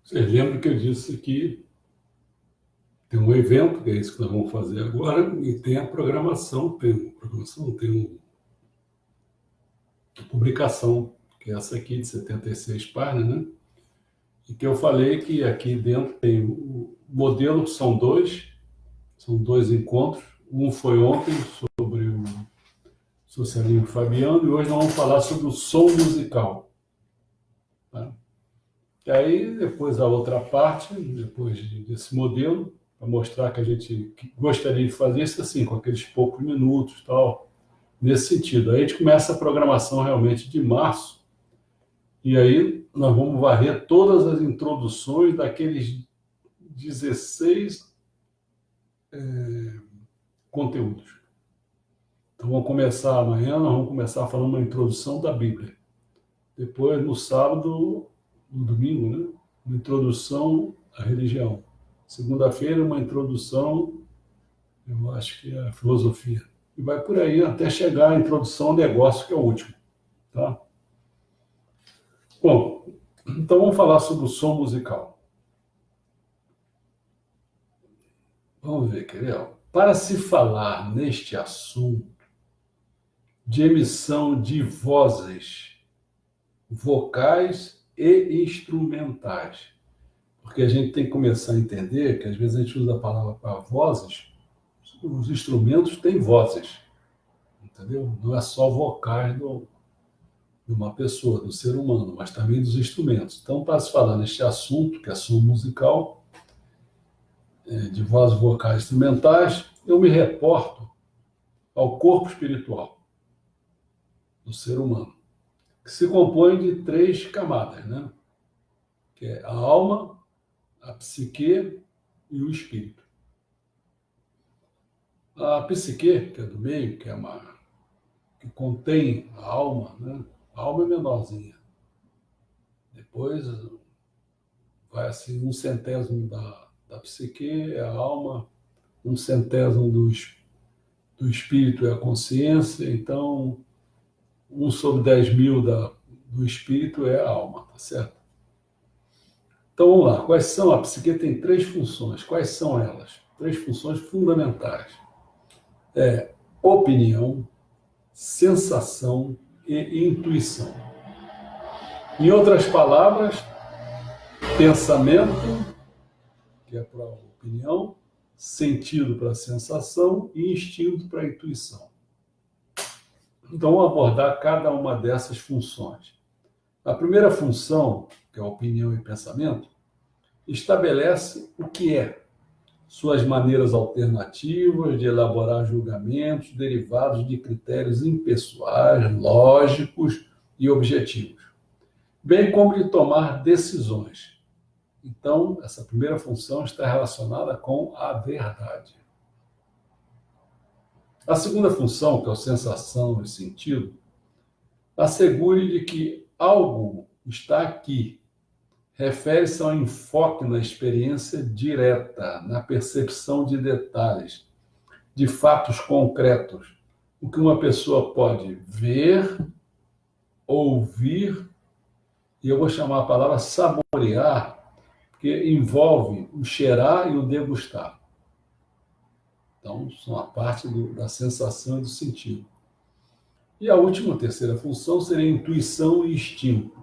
Você lembra que eu disse que tem um evento, que é isso que nós vamos fazer agora, e tem a programação, tem uma publicação, que é essa aqui de 76 páginas, né? E que eu falei que aqui dentro tem o modelo, são dois encontros. Um foi ontem sobre o Socialismo Fabiano e hoje nós vamos falar sobre o som musical. Tá? E aí, depois a outra parte, desse modelo, para mostrar que a gente gostaria de fazer isso assim, com aqueles poucos minutos, tal, nesse sentido. Aí a gente começa a programação realmente de março, e aí nós vamos varrer todas as introduções daqueles 16 conteúdos. Então vamos começar amanhã, nós vamos começar falando uma introdução da Bíblia. Depois, no sábado, no domingo, né? Uma introdução à religião. Segunda-feira, uma introdução, eu acho que é a filosofia. E vai por aí até chegar à introdução ao negócio, que é o último. Tá? Bom, então vamos falar sobre o som musical. Vamos ver, quer ver? Para se falar neste assunto de emissão de vozes, vocais e instrumentais, porque a gente tem que começar a entender que às vezes a gente usa a palavra para vozes, os instrumentos têm vozes, entendeu? Não é só vocais de uma pessoa, do ser humano, mas também dos instrumentos. Então, para se falar neste assunto, que é som musical, de vozes vocais instrumentais, eu me reporto ao corpo espiritual do ser humano, que se compõe de três camadas, né? Que é a alma, a psique e o espírito. A psique, que é do meio, que contém a alma, né? A alma é menorzinha. Depois vai assim, 1/100 da psique é a alma, 1/100 do espírito é a consciência, então 1/10.000 do espírito é a alma, tá certo? Então vamos lá, quais são? A psique tem três funções, quais são elas? Três funções fundamentais. Opinião, sensação e intuição. Em outras palavras, pensamento, que é para a opinião, sentido para a sensação e instinto para a intuição. Então, vamos abordar cada uma dessas funções. A primeira função, que é a opinião e pensamento, estabelece o que é, suas maneiras alternativas de elaborar julgamentos derivados de critérios impessoais, lógicos e objetivos, bem como de tomar decisões. Então, essa primeira função está relacionada com a verdade. A segunda função, que é a sensação e sentido, assegure de que algo está aqui. Refere-se ao enfoque na experiência direta, na percepção de detalhes, de fatos concretos, o que uma pessoa pode ver, ouvir, e eu vou chamar a palavra saborear, porque envolve o cheirar e o degustar. Então, são a parte da sensação e do sentido. E a última, terceira função, seria intuição e instinto.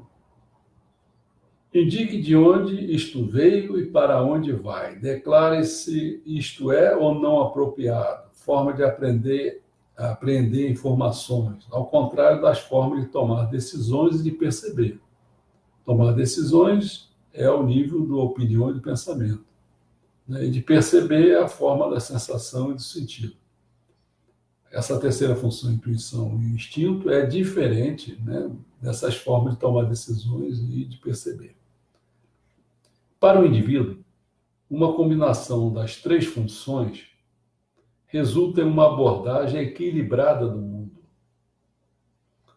Indique de onde isto veio e para onde vai. Declare se isto é ou não apropriado. Forma de apreender informações, ao contrário das formas de tomar decisões e de perceber. Tomar decisões é o nível da opinião e do pensamento. E de perceber é a forma da sensação e do sentido. Essa terceira função, intuição e instinto, é diferente, né, dessas formas de tomar decisões e de perceber. Para o indivíduo, uma combinação das três funções resulta em uma abordagem equilibrada do mundo.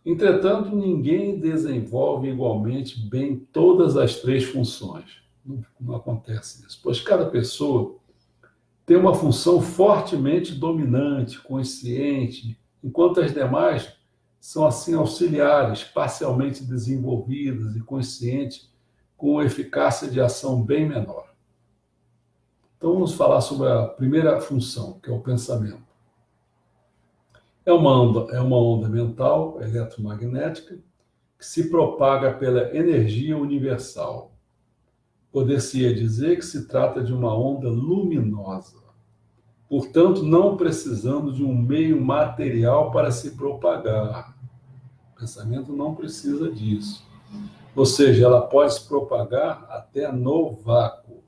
Entretanto, ninguém desenvolve igualmente bem todas as três funções. Não acontece isso, pois cada pessoa tem uma função fortemente dominante, consciente, enquanto as demais são assim auxiliares, parcialmente desenvolvidas e conscientes, com eficácia de ação bem menor. Então vamos falar sobre a primeira função, que é o pensamento. É uma onda mental eletromagnética que se propaga pela energia universal. Poder-se-ia dizer que se trata de uma onda luminosa, portanto, não precisando de um meio material para se propagar. O pensamento não precisa disso. Ou seja, ela pode se propagar até no vácuo.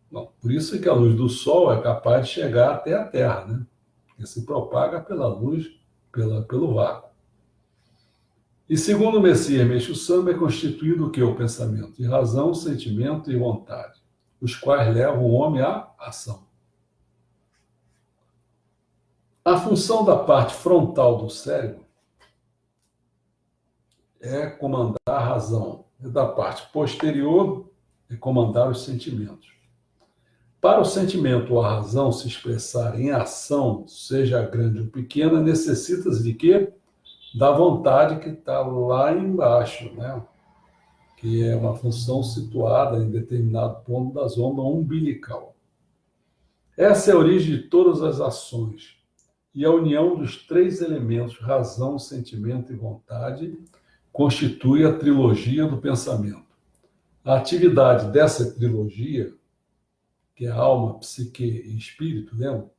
Bom, por isso é que a luz do Sol é capaz de chegar até a Terra, né? Porque se propaga pela luz, pelo vácuo. E segundo o Messias Meixo Sama, é constituído o que? O pensamento de razão, sentimento e vontade, os quais levam o homem à ação. A função da parte frontal do cérebro é comandar a razão, e da parte posterior é comandar os sentimentos. Para o sentimento ou a razão se expressar em ação, seja grande ou pequena, necessita-se de quê? Da vontade que está lá embaixo, né? Que é uma função situada em determinado ponto da zona umbilical. Essa é a origem de todas as ações, e a união dos três elementos, razão, sentimento e vontade, constitui a trilogia do pensamento. A atividade dessa trilogia, que é alma, psique e espírito, lembra?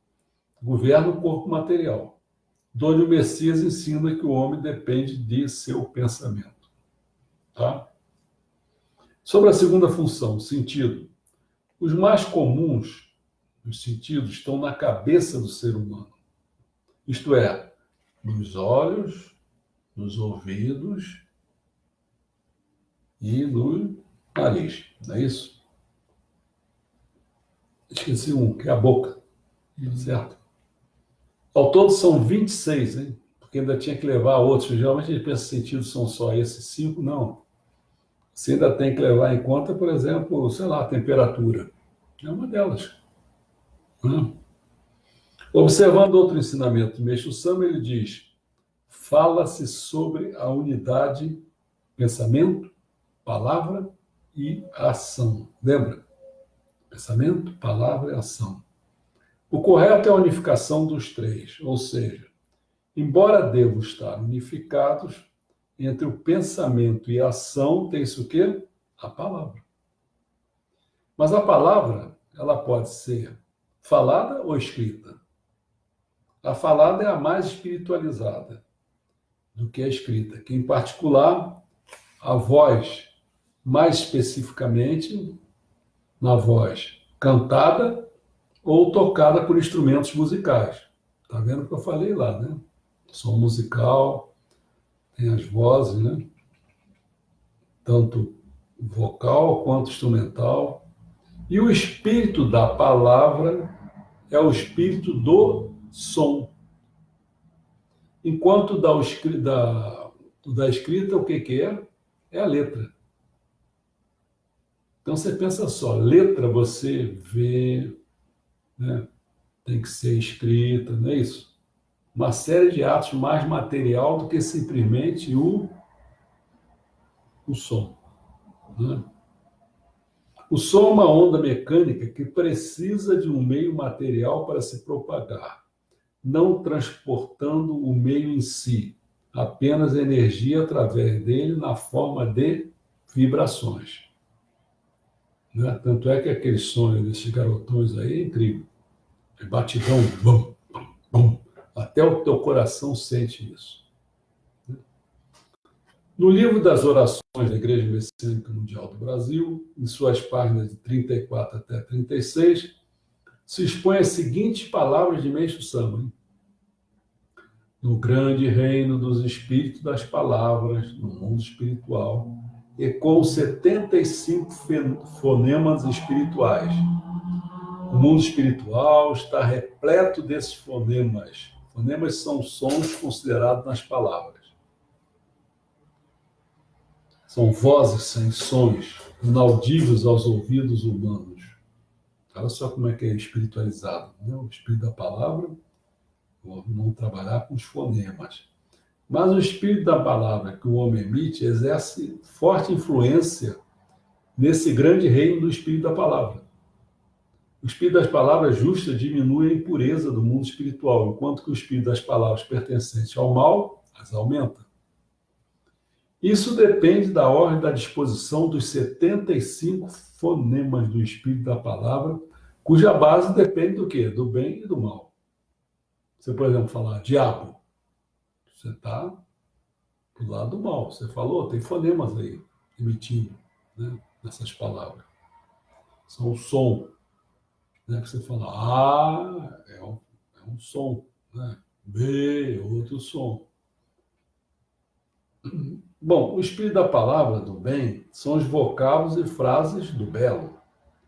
Governa o corpo material, onde o Messias ensina que o homem depende de seu pensamento. Tá? Sobre a segunda função, sentido. Os mais comuns dos sentidos estão na cabeça do ser humano. Isto é, nos olhos, nos ouvidos e no nariz. Não é isso? Esqueci um, que é a boca. Certo? Ao todo são 26, hein? Porque ainda tinha que levar outros. Geralmente a gente pensa que sentidos são só esses 5, não. Você ainda tem que levar em conta, por exemplo, sei lá, a temperatura. É uma delas. Observando outro ensinamento de Meixo Sama, ele diz: fala-se sobre a unidade pensamento, palavra e ação. Lembra? Pensamento, palavra e ação. O correto é a unificação dos três, ou seja, embora devam estar unificados, entre o pensamento e a ação tem-se o quê? A palavra. Mas a palavra, ela pode ser falada ou escrita. A falada é a mais espiritualizada do que a escrita, que em particular a voz, mais especificamente na voz cantada ou tocada por instrumentos musicais. Tá vendo o que eu falei lá, né? Som musical, tem as vozes, né? Tanto vocal quanto instrumental. E o espírito da palavra é o espírito do som. Enquanto da escrita, o que é? É a letra. Então você pensa só, letra você vê, né? Tem que ser escrita, não é isso? Uma série de atos mais material do que simplesmente o som. Né? O som é uma onda mecânica que precisa de um meio material para se propagar, não transportando o meio em si, apenas energia através dele na forma de vibrações. Né? Tanto é que aquele sonho desses garotões aí é incrível. É batidão, bum, bum, bum. Até o teu coração sente isso. No livro das orações da Igreja Messiânica Mundial do Brasil, em suas páginas de 34 até 36, se expõe as seguintes palavras de Meixo Sama. Hein? No grande reino dos espíritos das palavras, no mundo espiritual, ecoam 75 fonemas espirituais. O mundo espiritual está repleto desses fonemas. Fonemas são sons considerados nas palavras. São vozes sem sons, inaudíveis aos ouvidos humanos. Olha só como é que é espiritualizado, né? O espírito da palavra, vamos trabalhar com os fonemas. Mas o espírito da palavra que o homem emite exerce forte influência nesse grande reino do Espírito da Palavra. O Espírito das Palavras justas diminui a impureza do mundo espiritual, enquanto que o Espírito das Palavras pertencente ao mal as aumenta. Isso depende da ordem da disposição dos 75 fonemas do Espírito da Palavra, cuja base depende do quê? Do bem e do mal. Você, por exemplo, falar diabo, você está do lado do mal. Você falou, tem fonemas aí, emitindo, né, nessas palavras. São o som, né, que você fala, é um som, né? B, outro som. Bom, o espírito da palavra do bem são os vocábulos e frases do belo,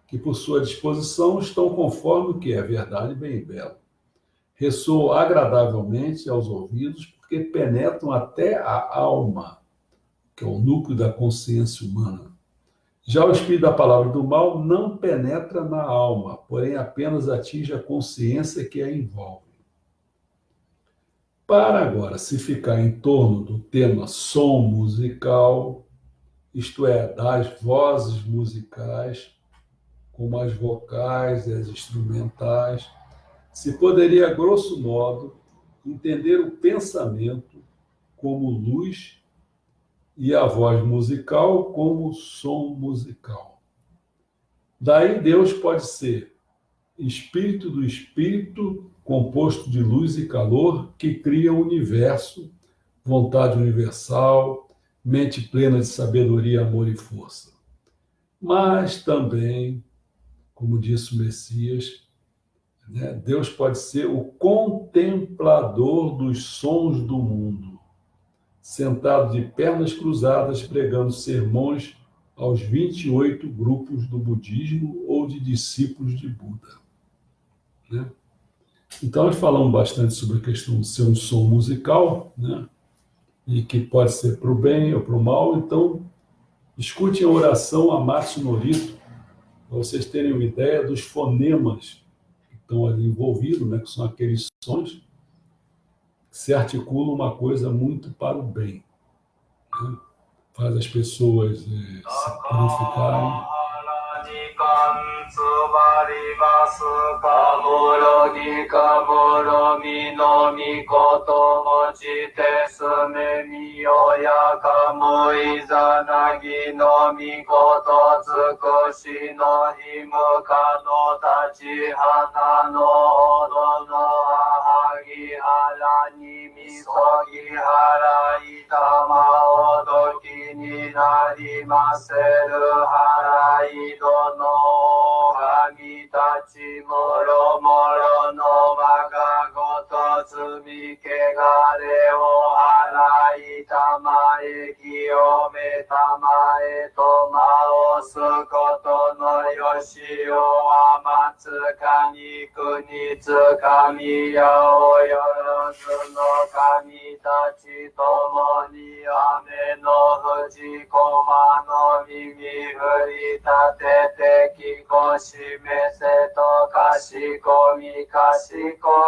que por sua disposição estão conforme o que é verdade, bem e belo. Ressoam agradavelmente aos ouvidos porque penetram até a alma, que é o núcleo da consciência humana. Já o espírito da palavra do mal não penetra na alma, porém apenas atinge a consciência que a envolve. Para agora se ficar em torno do tema som musical, isto é, das vozes musicais, como as vocais e as instrumentais, se poderia, grosso modo, entender o pensamento como luz e a voz musical como som musical. Daí Deus pode ser espírito do espírito, composto de luz e calor, que cria o universo, vontade universal, mente plena de sabedoria, amor e força. Mas também, como disse o Messias, né, Deus pode ser o contemplador dos sons do mundo, sentado de pernas cruzadas, pregando sermões aos 28 grupos do budismo ou de discípulos de Buda. Né? Então, nós falamos bastante sobre a questão de ser um som musical, né? E que pode ser para o bem ou para o mal. Então, escutem a oração Amatsu no Rito, para vocês terem uma ideia dos fonemas que estão ali envolvidos, né? Que são aqueles sons que se articulam uma coisa muito para o bem. Né? Faz as pessoas se purificarem. つばりますかもろぎかもろみのみこともちてすめみよやかもいざなぎのみことつくしのひむかのたちはなのほどのあはぎはらにみそぎはらいたまおどきになりませるはらいどの神たちもろもろの我がごと罪けがれを払いたまえ清めたまえとまおすことのよしをあまつかにくにつかみやおよろずの神たちともに雨の富士駒の耳振り立ててきこしめせとかしこ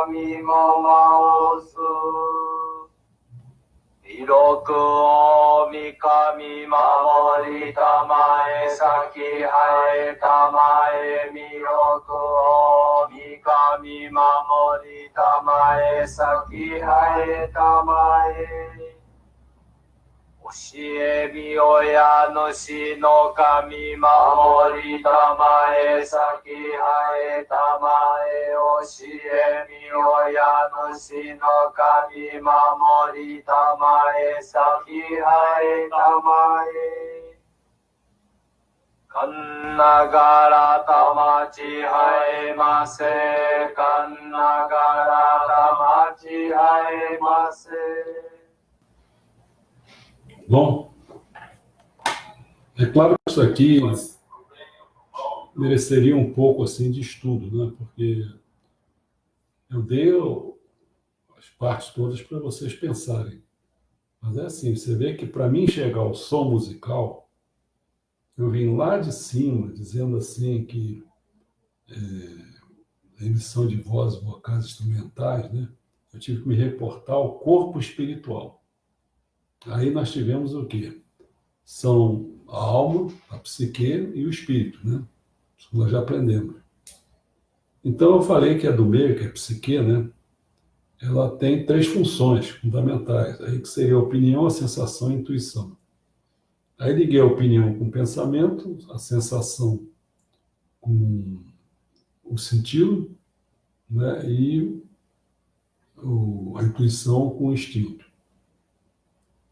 みもまおす広くおみかみ守りたまえ咲き生えたまえみろくおみかみ守りたまえ咲き生えたまえ教えみ親主の神守りたまえ咲き生えたまえ教えみ親主の神守りたまえ咲き生えたまえかんながらたまち生えませかんながらたまち生えませ Bom, é claro que isso aqui mereceria um pouco assim de estudo, né? Porque eu dei as partes todas para vocês pensarem. Mas é assim, você vê que para mim chegar ao som musical, eu vim lá de cima dizendo assim que a emissão de vozes vocais instrumentais, né? Eu tive que me reportar ao corpo espiritual. Aí nós tivemos o quê? são a alma, a psique e o espírito, né? Isso nós já aprendemos. Então eu falei que a do meio, que é a psique, né? Ela tem 3 funções fundamentais, aí que seria a opinião, a sensação e a intuição. Aí liguei a opinião com o pensamento, a sensação com o sentido, né? E a intuição com o instinto.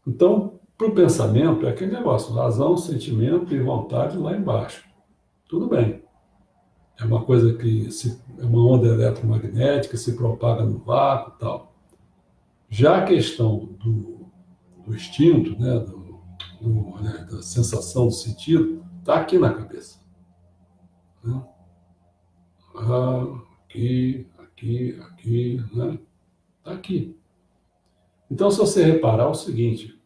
Então, para o pensamento, é aquele negócio, razão, sentimento e vontade lá embaixo. Tudo bem. É uma coisa é uma onda eletromagnética, se propaga no vácuo e tal. Já a questão do instinto, né, né, da sensação, do sentido, está aqui na cabeça. Né? Aqui, né? Está aqui. Então, se você reparar é o seguinte,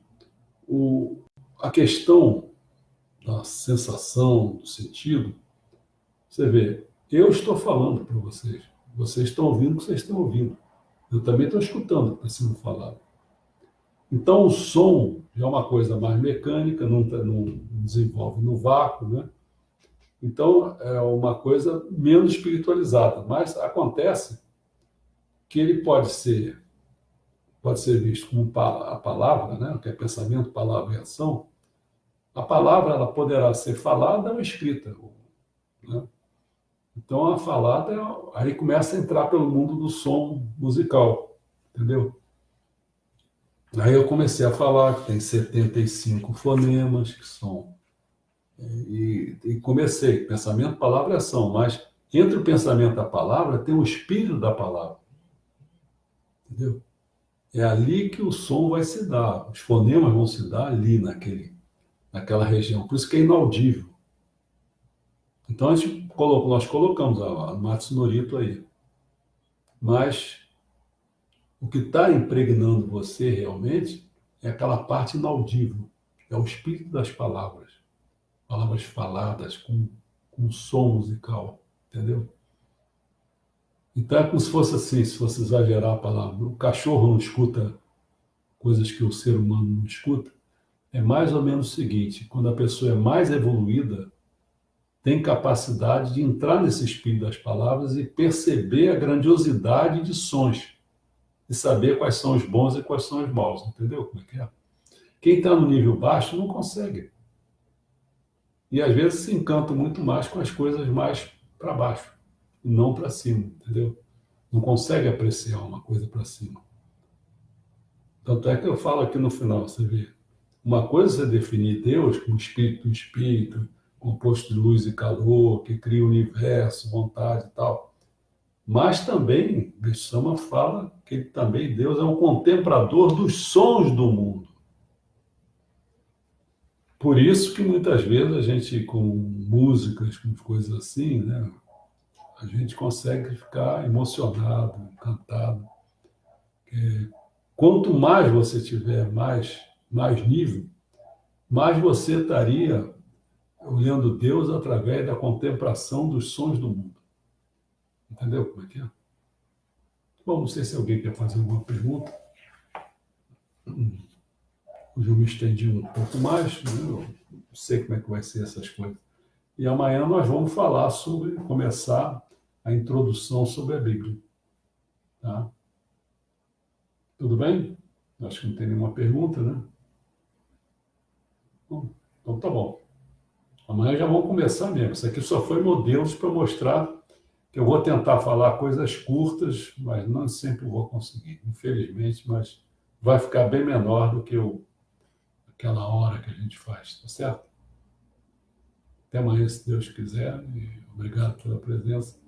a questão da sensação, do sentido, você vê, eu estou falando para vocês estão ouvindo o que vocês estão ouvindo. Eu também estou escutando o que está sendo falado. Então, o som já é uma coisa mais mecânica, não desenvolve no vácuo, né? Então, é uma coisa menos espiritualizada, mas acontece que ele pode ser visto como a palavra, né? Que é pensamento, palavra e ação. A palavra ela poderá ser falada ou escrita, né? Então, a falada aí começa a entrar pelo mundo do som musical, entendeu? Aí eu comecei a falar que tem 75 fonemas, que são. E comecei, pensamento, palavra e ação, mas entre o pensamento e a palavra tem o espírito da palavra, entendeu? É ali que o som vai se dar, os fonemas vão se dar ali naquela região, por isso que é inaudível. Então nós colocamos a Matsunorito aí, mas o que está impregnando você realmente é aquela parte inaudível, é o espírito das palavras faladas com som musical, entendeu? Então é como se fosse assim, se fosse exagerar a palavra. O cachorro não escuta coisas que o ser humano não escuta. É mais ou menos o seguinte, quando a pessoa é mais evoluída, tem capacidade de entrar nesse espírito das palavras e perceber a grandiosidade de sons, e saber quais são os bons e quais são os maus, entendeu como é que é? Quem está no nível baixo não consegue. E às vezes se encanta muito mais com as coisas mais para baixo, e não para cima, entendeu? Não consegue apreciar uma coisa para cima. Tanto é que eu falo aqui no final, você vê, uma coisa é você definir Deus como espírito do espírito, composto de luz e calor, que cria o universo, vontade e tal. Mas também, Bessama fala que também Deus é um contemplador dos sons do mundo. Por isso que muitas vezes a gente, com músicas, com coisas assim, né, a gente consegue ficar emocionado, encantado. Quanto mais você tiver mais nível, mais você estaria olhando Deus através da contemplação dos sons do mundo. Entendeu como é que é? Bom, não sei se alguém quer fazer alguma pergunta. Hoje eu me estendi um pouco mais, né? Eu não sei como é que vai ser essas coisas. E amanhã nós vamos falar começar a introdução sobre a Bíblia. Tá? Tudo bem? Acho que não tem nenhuma pergunta, né? Então tá bom. Amanhã já vamos começar mesmo. Isso aqui só foi modelos para mostrar que eu vou tentar falar coisas curtas, mas não sempre vou conseguir, infelizmente, mas vai ficar bem menor do que aquela hora que a gente faz, tá certo? Até amanhã, se Deus quiser, e obrigado pela presença.